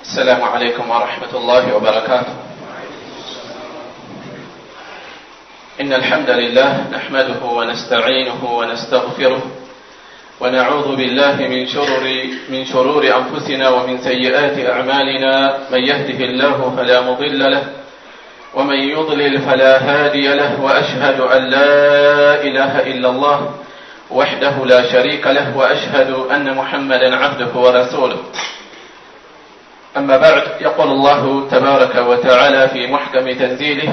السلام عليكم ورحمة الله وبركاته. إن الحمد لله نحمده ونستعينه ونستغفره ونعوذ بالله من شرور أنفسنا ومن سيئات أعمالنا. من يهده الله فلا مضل له ومن يضلل فلا هادي له. وأشهد أن لا إله إلا الله وحده لا شريك له وأشهد أن محمدا عبده ورسوله. أما بعد، يقول الله تبارك وتعالى في محكم تنزيله: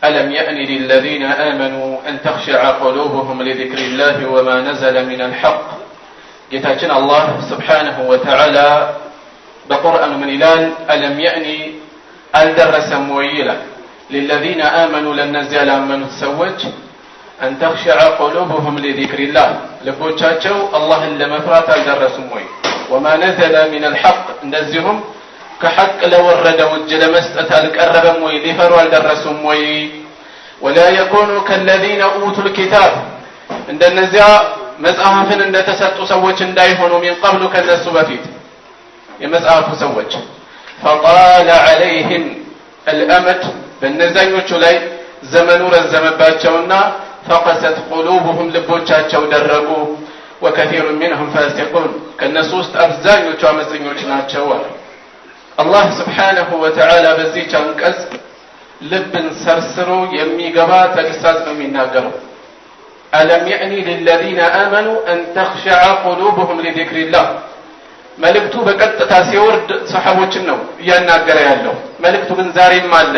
ألم يأن للذين آمنوا أن تخشع قلوبهم لذكر الله وما نزل من الحق. ጌታችን አላህ ስብሓንሁ ወተዓላ በቁርአኑ ምን ይላል? አለም የእኒ አልደረሰም ወይ ይላል። للذين آمنوا ለነዚያ ላመኑት ሰዎች أن تخشع قلوبهم لذكر الله ልቦቻቸው አላህን ለመፍራት አልደረሱም ወይ? وما نزل من الحق እንደዚሁም ከሐቅ ለወረደው እጅ ለመስጠት አልቀረበም ወይ? ሊፈሩ አልደረሱም ወይ? ولا يكونوا كالذين أوتوا الكتاب እንደነዚያ መጽሐፍን እንደተሰጡ ሰዎች እንዳይሆኑ من قبل ከነሱ በፊት የመጽሐፉ ሰዎች فطال عليهم الأمد በነዛኞቹ ላይ ዘመኑ ረዘመባቸውና فقست قلوبهم ልቦቻቸው ደረቁ وكثير منهم فاسقون ከነሱ ውስጥ አብዛኞቹ አመፀኞች ናቸው አለ አላህ ስብሓንሁ ወተዓላ። በዚህ አንቀጽ ልብን ሰርስሮ የሚገባ ተግሳጽ ነው የሚናገረው። ألم يأن للذين آمنوا أن تخشع قلوبهم لذكر الله መልእክቱ በቀጥታ ሲወርድ ሰሐቦችን ነው እያናገረ ያለው። መልእክቱ ግን ዛሬም አለ፣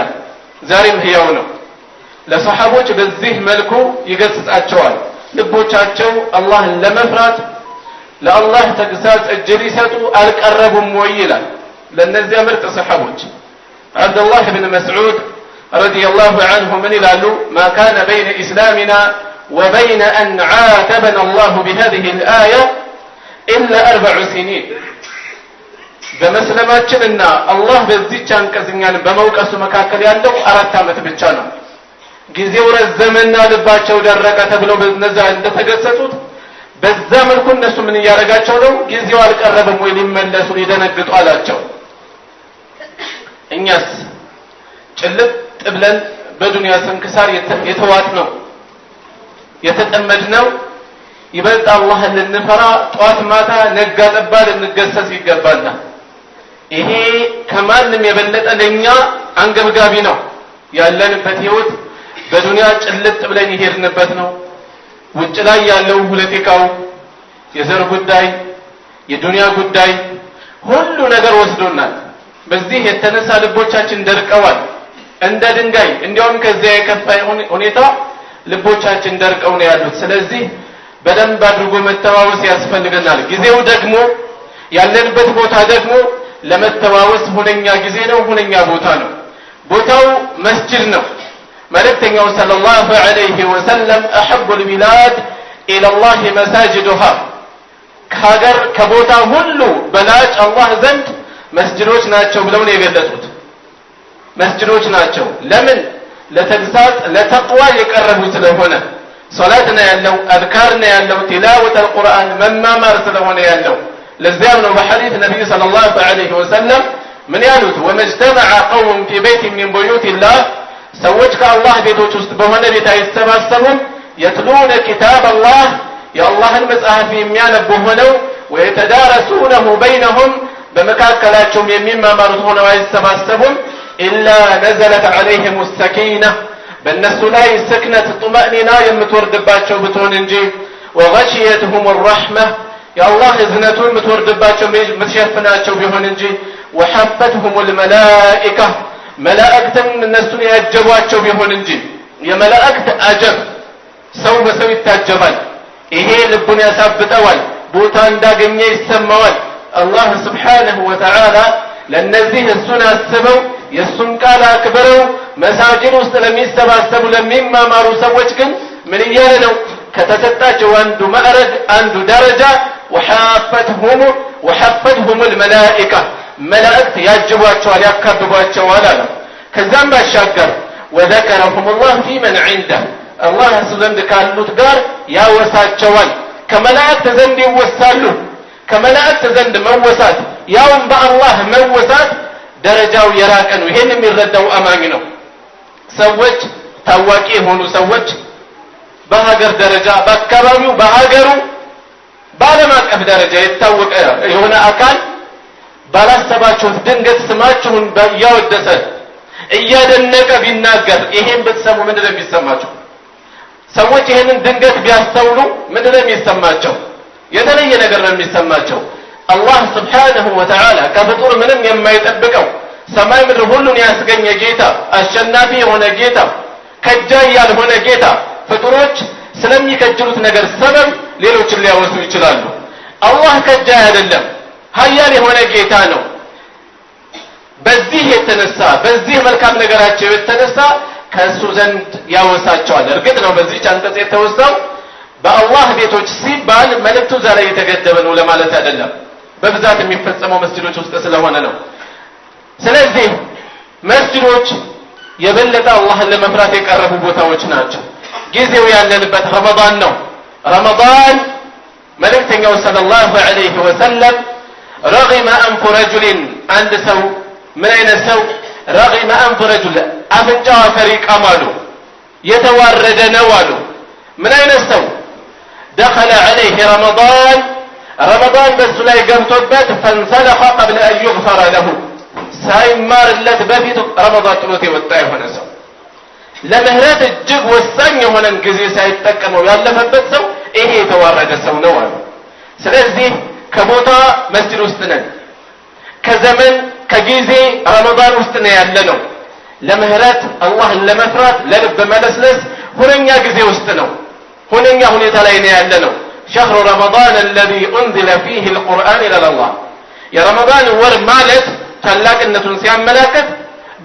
ዛሬም ህያው ነው። ለሰሐቦች በዚህ መልኩ ይገስጻቸዋል። ልቦቻቸው አላህን ለመፍራት ለአላህ ተግሳጽ እጅ ሊሰጡ አልቀረቡም ወይ ይላል። ለነዚያ ምርጥ ሰሐቦች አብዱላህ ብን መስዑድ ረዲየላሁ ዐንሁ ምን ይላሉ? ما كان بين إسلامنا وبين أن عاتبنا الله بهذه الآية إلا 4 سنين በመስለማችንና አላህ በዚህ አንቀጽኛን በመውቀሱ መካከል ያለው 4 ዓመት ብቻ ነው። ጊዜው ረዘመና ልባቸው ደረቀ ተብለው በነዛ እንደተገሰጹት በዛ መልኩ እነሱ ምን ያረጋቸው ነው? ጊዜው አልቀረበም ወይ ሊመለሱ ሊደነግጡ አላቸው። እኛስ ጭልጥ ብለን በዱንያ ስንክሳር የተዋጥነው የተጠመድነው ይበልጥ አላህን ልንፈራ ጧት ማታ ነጋ ጠባ ልንገሰጽ ይገባልና ይሄ ከማንም የበለጠ ለኛ አንገብጋቢ ነው። ያለንበት ህይወት በዱንያ ጭልጥ ብለን ይሄድንበት ነው። ውጭ ላይ ያለው ፖለቲካው፣ የዘር ጉዳይ፣ የዱንያ ጉዳይ ሁሉ ነገር ወስዶናል። በዚህ የተነሳ ልቦቻችን ደርቀዋል እንደ ድንጋይ። እንዲያውም ከዚያ የከፋ ሁኔታ ልቦቻችን ደርቀው ነው ያሉት። ስለዚህ በደንብ አድርጎ መተዋወስ ያስፈልገናል። ጊዜው ደግሞ ያለንበት ቦታ ደግሞ ለመተዋወስ ሁነኛ ጊዜ ነው፣ ሁነኛ ቦታ ነው። ቦታው መስጂድ ነው። መልእክተኛው ሰለላሁ ዐለይሂ ወሰለም أحب البلاد إلى الله مساجدها ከሀገር ከቦታ ሁሉ በላጭ አላህ ዘንድ መስጂዶች ናቸው ብለው ነው የገለጹት። መስጂዶች ናቸው። ለምን? ለተግሳጽ ለተቅዋ የቀረቡ ስለሆነ። ሶላት ነው ያለው፣ አዝካር ነው ያለው፣ ቲላወት አልቁርአን መማማር ስለሆነ ያለው። ለዚያም ነው በሐዲስ ነብዩ ሰለላሁ ዐለይሂ ወሰለም ምን ያሉት? ومجتمع قوم في بيت من بيوت الله ሰዎች ከአላህ ቤቶች ውስጥ በሆነ ቤት አይሰባሰቡም። يتلون كتاب الله የአላህን መጽሐፍ የሚያነቡ ሆነው ويتدارسونه بينهم በመካከላቸውም የሚማማሩት ሆነው አይሰባሰቡም። إلا نزلت عليهم السكينة በእነሱ ላይ ስክነት ጡመእኒና የምትወርድባቸው ብትሆን እንጂ وغشيتهم الرحمة የአላህ እዝነቱ የምትወርድባቸው የምትሸፍናቸው ቢሆን እንጂ وحفتهم الملائكة መላእክትም እነሱን ያጀቧቸው ቢሆን እንጂ። የመላእክት አጀብ ሰው በሰው ይታጀባል። ይሄ ልቡን ያሳብጠዋል፣ ቦታ እንዳገኘ ይሰማዋል። አላህ ስብሓንሁ ወተዓላ ለነዚህ እሱን አስበው የእሱን ቃል አክብረው መሳጅድ ውስጥ ለሚሰባሰቡ ለሚማማሩ ሰዎች ግን ምን እያለ ነው? ከተሰጣቸው አንዱ ማዕረግ አንዱ ደረጃ وحفتهم الملائكة መላእክት ያጅቧቸዋል ያካብቧቸዋል አለ። ከዛም ባሻገር وذكرهم الله في من عنده አላህ ዘንድ ካሉት ጋር ያወሳቸዋል። ከመላእክት ዘንድ ይወሳሉ። ከመላእክት ዘንድ መወሳት ያውም በአላህ መወሳት ደረጃው የራቀ ነው። ይሄን የሚረዳው አማኝ ነው። ሰዎች ታዋቂ የሆኑ ሰዎች በሀገር ደረጃ በአካባቢው በሀገሩ በዓለም አቀፍ ደረጃ የታወቀ የሆነ አካል ባላሰባችሁት ድንገት ስማችሁን እያወደሰ እያደነቀ ቢናገር ይሄን ብትሰሙ ምንድን ነው የሚሰማችሁ? ሰዎች ይሄንን ድንገት ቢያስተውሉ ምንድን ነው የሚሰማቸው? የተለየ ነገር ነው የሚሰማቸው። አላህ ስብሓንሁ ወተዓላ ከፍጡር ምንም የማይጠብቀው ሰማይ ምድር ሁሉን ያስገኘ ጌታ፣ አሸናፊ የሆነ ጌታ፣ ከጃይ ያልሆነ ጌታ ፍጡሮች ስለሚከጅሉት ነገር ሰበብ ሌሎችን ሊያወሱ ይችላሉ። አላህ ከጃይ አይደለም፣ ኃያል የሆነ ጌታ ነው። በዚህ የተነሳ በዚህ መልካም ነገራቸው የተነሳ ከእሱ ዘንድ ያወሳቸዋል። እርግጥ ነው በዚህ አንቀጽ የተወሳው በአላህ ቤቶች ሲባል መልእክቱ ዛሬ የተገደበ ነው ለማለት አይደለም። በብዛት የሚፈጸመው መስጂዶች ውስጥ ስለሆነ ነው። ስለዚህ መስጂዶች የበለጠ አላህን ለመፍራት የቀረቡ ቦታዎች ናቸው። ጊዜው ያለንበት ረመዳን ነው። ረመዳን መልእክተኛው ሰለላሁ ዐለይሂ ወሰለም ረጊመ አንፉ ረጁሊን አንድ ሰው ምን አይነት ሰው ረጊመ አንፉ ረጁል አፍንጫው አፈር ይቀማሉ የተዋረደ ነው አሉ። ምን አይነት ሰው دخل عليه رمضان በሱ ላይ ገብቶበት فانسلخ قبل ان يغفر له ሳይማርለት በፊት ረመዳን ጥሎት የወጣ የሆነ ሰው ለምህረት እጅግ ወሳኝ የሆነን ጊዜ ሳይጠቀመው ያለፈበት ሰው ይሄ የተዋረደ ሰው ነው አሉ። ስለዚህ ከቦታ መስጂድ ውስጥ ነን፣ ከዘመን ከጊዜ ረመዳን ውስጥ ነው ያለነው። ለምህረት አላህን ለመፍራት ለልብ መለስለስ ሁነኛ ጊዜ ውስጥ ነው፣ ሁነኛ ሁኔታ ላይ ነው ያለነው። شهر رمضان الذي انزل فيه القرآن الى الله የረመዳን ወር ማለት ታላቅነቱን ሲያመላክት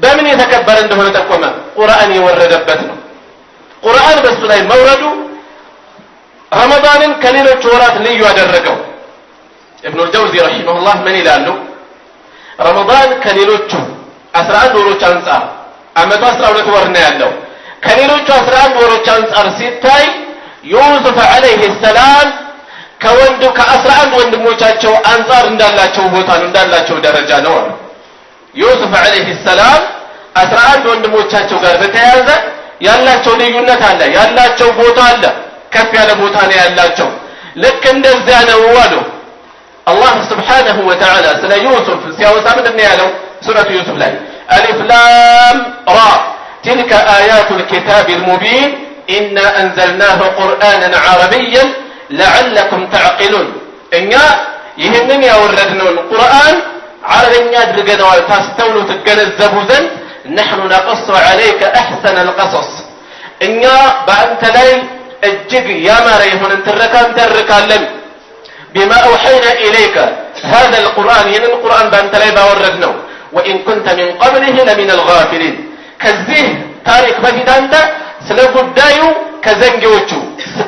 በምን የተከበረ እንደሆነ ተቆመ። ቁርአን የወረደበት ነው። ቁርአን በሱ ላይ መውረዱ ረመዳንን ከሌሎች ወራት ልዩ ያደረገው። ኢብኑ አልጀውዚ ረሂመሁላህ ምን ይላሉ? ረመዳን ከሌሎቹ 11 ወሮች አንፃር አመቱ 12 ወር ነው ያለው። ከሌሎቹ 11 ወሮች አንፃር ሲታይ ዩሱፍ አለይሂ ሰላም ከ11 ወንድሞቻቸው አንፃር እንዳላቸው ቦታ ነው እንዳላቸው ደረጃ ነው አሉ። ዩሱፍ አለይሂ ሰላም 11 ወንድሞቻቸው ጋር በተያያዘ ያላቸው ልዩነት አለ፣ ያላቸው ቦታ አለ፣ ከፍ ያለ ቦታ ነው ያላቸው። ልክ እንደዚያ ነው አሉ። አላህ ስብሓነሁ ወተዓላ ስለ ዩሱፍ ሲያወሳ ምንድን ነው ያለው? ሱረቱ ዩሱፍ ላይ አሊፍ ላም ራ تلك آيات الكتاب المبين إنا أنزلناه قرآنا عربيا لعلكم تعقلون እኛ ይህንን ያወረድነውን ቁርአን عربኛ አድርገነው ታስተውሉ ትገነዘቡ ዘንድ نحن نقص عليك أحسن القصص እኛ በአንተ ላይ እጅግ ያማረ የሆነን ትረካን ተርካለን بما أوحينا إليك هذا القرآن ይህንን ቁርአን በአንተ ላይ ባወረድነው وإن كنت من قبله لمن الغافلين ከዚህ ታሪክ በፊት አንተ ስለ ጉዳዩ ከዘንጊዎቹ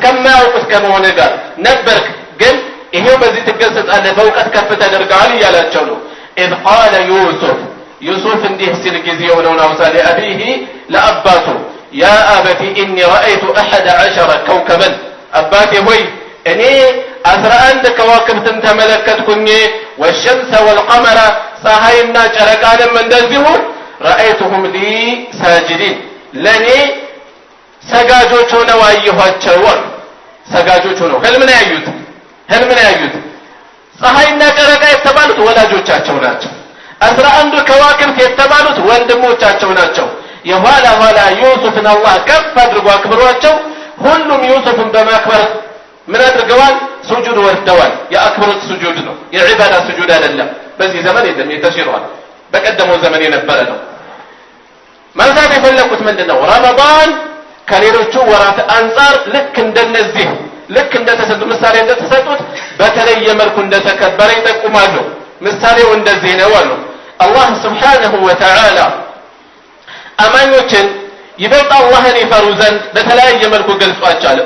ከማያውቁት ከመሆነ ጋር ነበርክ፣ ግን ይሄው በዚህ ትገሰጻለህ፣ በእውቀት ከፍ ተደርገሃል እያላቸው ነው። إذ قال يوسف እንዲህ ሲል ጊዜው ነው አውሳ ለአቢሂ ለአባቱ يا أبت إني رأيت 11 كوكبا አባቴ ሆይ እኔ 11 ከዋክብትን ተመለከትኩኝ والشمس والقمر ፀሐይና ጨረቃንም እንደዚሁ رأيتهم لي ساجدين ለኔ ሰጋጆች ሆነው አየኋቸው። ሰጋጆች ሆነው ህልምን ያዩት ፀሐይና ጨረቃ የተባሉት ወላጆቻቸው ናቸው። 11 ከዋክብት የተባሉት ወንድሞቻቸው ናቸው። የኋላ ዩሱፍን አላህ ከፍ አድርጎ አክብሯቸው ሁሉም ዩሱፍን በማክበር ምን አድርገዋል? ሱጁድ ወርደዋል። የአክብሮት ሱጁድ ነው፣ የዒባዳ ሱጁድ አይደለም። በዚህ ዘመን የለም፣ የተሽሯል። በቀደመው ዘመን የነበረ ነው። ማንሳት የፈለኩት ምንድነው? ረመዳን ከሌሎቹ ወራት አንፃር ልክ እንደነዚህ ልክ እንደተሰጡ ምሳሌ እንደተሰጡት በተለየ መልኩ እንደተከበረ ይጠቁማሉ። ምሳሌው እንደዚህ ነው አሉ። አላህ ስብሓነሁ ወተዓላ አማኞችን ይበልጥ አላህን ይፈሩ ዘንድ በተለያየ መልኩ ገልጿቸዋል።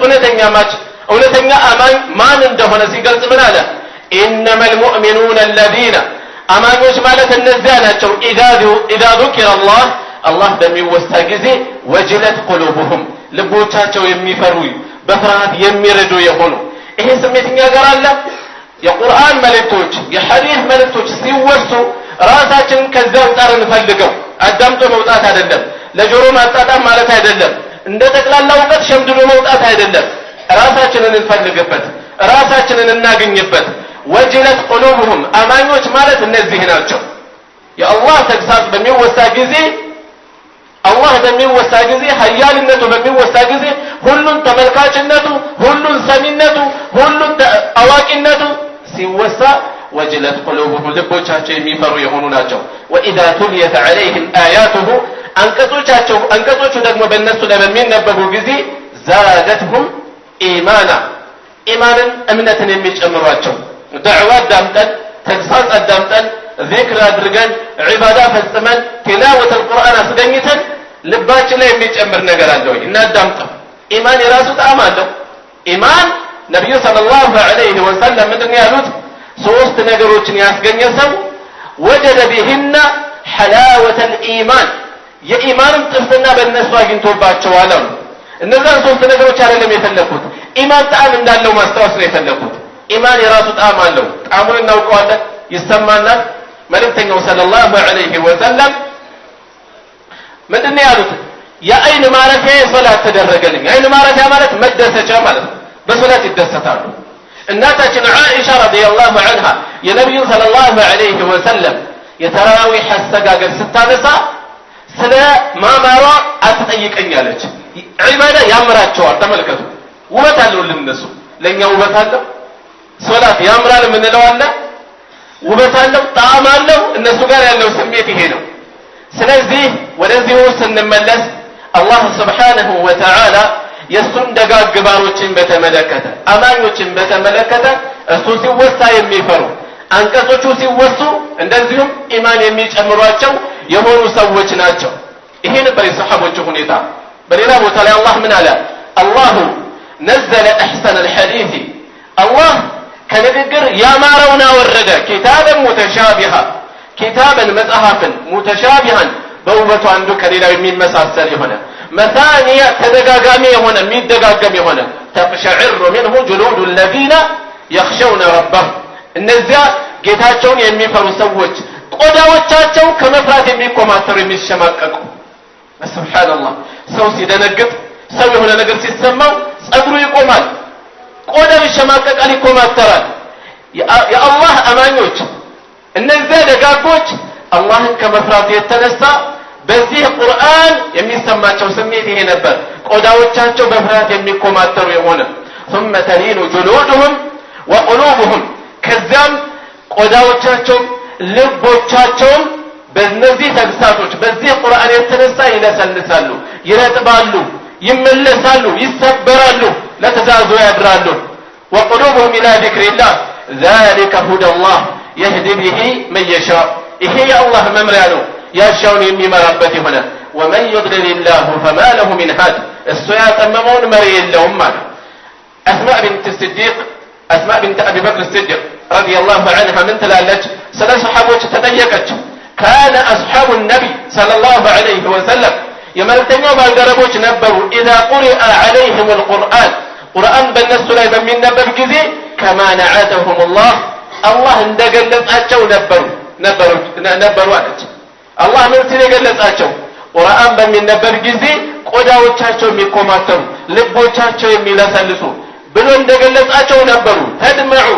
እውነተኛ አማኝ ማን እንደሆነ ሲገልጽ ምን አለ? ኢነማ ልሙእሚኑነ አለዚነ አማኞች ማለት እነዚያ ናቸው ኢዛ ذكر አላህ በሚወሳ ጊዜ ወጅለት ቁሉብሁም ልቦቻቸው የሚፈሩ በፍርሃት የሚረዱ የሆኑ። ይሄ ስሜት እኛ ጋር አለ። የቁርአን መልእክቶች የሐዲስ መልእክቶች ሲወሱ ራሳችንን ከዛው ጣር እንፈልገው አዳምጦ መውጣት አይደለም ለጆሮ ማጣጣም ማለት አይደለም እንደ ጠቅላላ እውቀት ሸምድዶ መውጣት አይደለም ራሳችንን እንፈልግበት ራሳችንን እናገኝበት ወጅለት ቁሉብሁም አማኞች ማለት እነዚህ ናቸው የአላህ ተግሳጽ በሚወሳ ጊዜ አላህ በሚወሳ ጊዜ ኃያልነቱ በሚወሳ ጊዜ ሁሉን ተመልካችነቱ ሁሉን ሰሚነቱ ሁሉን አዋቂነቱ ሲወሳ ወጅለት ቁሉብሁም ልቦቻቸው የሚፈሩ የሆኑ ናቸው ወኢዛ ቱልየት ዐለይሂም አያቱሁ አንቀጾቹ ደግሞ በእነሱ ላይ በሚነበቡ ጊዜ ዛደትሁም ኢማና ኢማንን እምነትን የሚጨምሯቸው ዳዕዋ አዳምጠን ተግሳጽ አዳምጠን ዚክር አድርገን ዒባዳ ፈጽመን ቲላወት አልቁርአን አስገኝተን ልባችን ላይ የሚጨምር ነገር አለው እናዳምጠው ኢማን የራሱ ጣዕም አለው ኢማን ነብዩ ሰለላሁ ዐለይሂ ወሰለም ምንድን ያሉት ሶስት ነገሮችን ያስገኘ ሰው ወጀደ ቢሂና ሐላወተ الإيمان የኢማንን ጥፍጥና በእነሱ አግኝቶባቸዋል አሉ እነዛን ሶስት ነገሮች አይደለም የፈለኩት ኢማን ጣዕም እንዳለው ማስታወስ ነው የፈለኩት ኢማን የራሱ ጣዕም አለው ጣዕሙን እናውቀዋለን ይሰማናል መልእክተኛው ሰለላሁ ዐለይሂ ወሰለም ምንድን ነው ያሉት የአይን ማረፊያ ሶላት ተደረገልኝ አይን ማረፊያ ማለት መደሰቻ ማለት ነው በሶላት ይደሰታሉ እናታችን ዓኢሻ ረዲየላሁ ዐንሃ የነብዩ ሰለላሁ ዐለይሂ ወሰለም የተራዊህ አሰጋገድ ስታነሳ ስለ ማማሯ አትጠይቀኛለች ዒባዳ ያምራቸዋል ተመልከቱ ውበት አለው ለነሱ ለኛ ውበት አለው ሶላት ያምራል ምንለው አለ ውበት አለው ጣዕም አለው እነሱ ጋር ያለው ስሜት ይሄ ነው ስለዚህ ወደዚህ ስንመለስ አላህ Subhanahu Wa Ta'ala የሱን ደጋግ ባሮችን በተመለከተ አማኞችን በተመለከተ እሱ ሲወሳ የሚፈሩ አንቀጾቹ ሲወሱ እንደዚሁም ኢማን የሚጨምሯቸው የሆኑ ሰዎች ናቸው ይሄ ነበር የሰሃቦቹ ሁኔታ በሌላ ቦታ ላይ አላህ ምን አለ አላሁ ነዘለ አህሰነ الحديث አላህ ከንግግር ያማረውን አወረደ ኪታበን ሙተሻቢሃ ኪታበን መጽሐፍን ሙተሻቢሃን በውበቱ አንዱ ከሌላው የሚመሳሰል የሆነ መሳኒያ ተደጋጋሚ የሆነ የሚደጋገም የሆነ ተቅሸዕር منه جلود الذين يخشون ربهم እነዚያ ጌታቸውን የሚፈሩ ሰዎች ቆዳዎቻቸው ከመፍራት የሚቆማተሩ የሚሸማቀቁ ሱብሃንአላህ ሰው ሲደነግጥ ሰው የሆነ ነገር ሲሰማው ጸጉሩ ይቆማል ቆዳው ይሸማቀቃል ይቆማተራል የአላህ አማኞች እነዚያ ደጋጎች አላህን ከመፍራት የተነሳ በዚህ ቁርአን የሚሰማቸው ስሜት ይሄ ነበር ቆዳዎቻቸው በፍርሃት የሚቆማተሩ የሆነ ثم تلين جلودهم وقلوبهم ከዚያም ቆዳዎቻቸው ልቦቻቸው በእነዚህ ተግሳጾች በዚህ ቁርአን የተነሳ ይለሰልሳሉ ይረጥባሉ ይመለሳሉ ይሰበራሉ ለተዛዙ ያድራሉ وقلوبهم الى ذكر الله ذلك هدى الله يهدي به من يشاء ይሄ የአላህ መምሪያ ነው ያሻውን የሚመራበት ይሆነ ومن يضلل الله فما له من هاد እሱ ያጠመመውን መሪ የለውም ማለት أسماء بنت أبي بكر الصديق رضي الله عنها من تلالج سنة صحابوش تتيكت كان أصحاب النبي صلى الله عليه وسلم يملتنيو بالقربوش نبروا إذا قرئ عليهم القرآن قرآن بالنسو لايبا من نبر كذي كما نعاتهم الله اندقلت أتشو نبروا أتش الله من سنقلت أتشو قرآن بمن نبر كذي ቆዳዎቻቸው የሚቆማተሩ ልቦቻቸው የሚለሰልሱ ብሎ እንደገለጻቸው ነበሩ ተድመዑ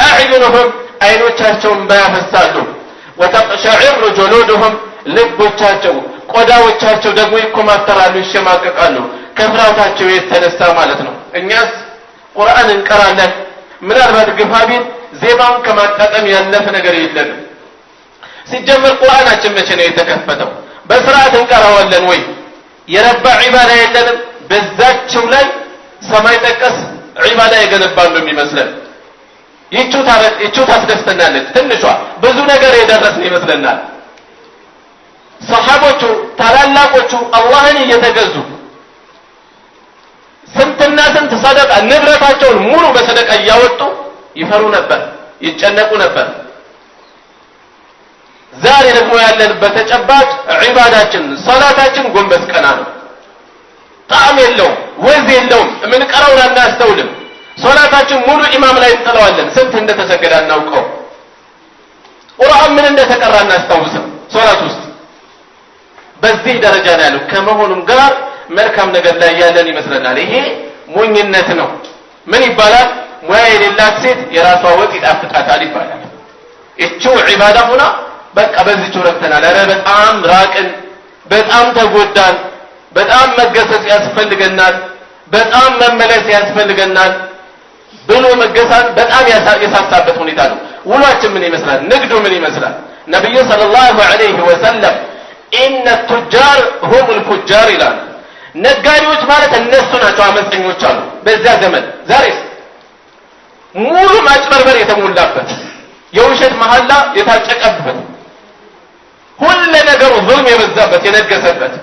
አዕዩንሁም አይኖቻቸውን ባያፈሳሉ ወተቅሸዕር ጁሉድሁም ልቦቻቸው ቆዳዎቻቸው ደግሞ ይኮማተራሉ ይሸማቀቃሉ ከፍራታቸው የተነሳ ማለት ነው እኛስ ቁርአን እንቀራለን ምናልባት ግፋቢን ዜማውን ከማጣጣም ያለፈ ነገር የለንም ሲጀመር ቁርአናችን መቼ ነው የተከፈተው በስርዓት እንቀራዋለን ወይ የረባ ዒባዳ የለንም በዛቸው ላይ ሰማይ ጠቀስ ዒባዳ የገነባሉ የሚመስለን ይቹ ታስደስተናለች ትንሿ ብዙ ነገር የደረስን ይመስለናል ሰሃቦቹ ታላላቆቹ አላህን እየተገዙ ስንትና ስንት ሰደቃ ንብረታቸውን ሙሉ በሰደቃ እያወጡ ይፈሩ ነበር ይጨነቁ ነበር ዛሬ ደግሞ ያለንበት ተጨባጭ ዒባዳችን ሶላታችን ጎንበስ ቀና ነው ጣዕም የለውም ወዝ የለውም ምን ቀራውና እናስተውልም ሶላታችን ሙሉ ኢማም ላይ እንጥለዋለን ስንት እንደተሰገደ እናውቀው ቁርአን ምን እንደተቀራ እናስታውሰው ሶላት ውስጥ በዚህ ደረጃ ነው ያለው ከመሆኑም ጋር መልካም ነገር ላይ ያለን ይመስለናል ይሄ ሞኝነት ነው ምን ይባላል ሙያ የሌላት ሴት የራሷ ወጥ ይጣፍጣታል ይባላል እቹ ዒባዳ ሆና በቃ በዚህ ረክተናል ኧረ በጣም ራቅን በጣም ተጎዳን በጣም መገሰጽ ያስፈልገናል በጣም መመለስ ያስፈልገናል ብሎ መገሳት በጣም ያሳሳበት ሁኔታ ነው ውሏችን ምን ይመስላል ንግዱ ምን ይመስላል ነብዩ ሰለላሁ ዐለይሂ ወሰለም ኢነ التجار هم الفجار ይላል ነጋዴዎች ማለት እነሱ ናቸው አመፀኞች አሉ በዛ ዘመን ዛሬስ ሙሉ ማጭበርበር የተሞላበት የውሸት መሐላ የታጨቀበት ሁሉ ነገሩ ዙልም የበዛበት የነገሰበት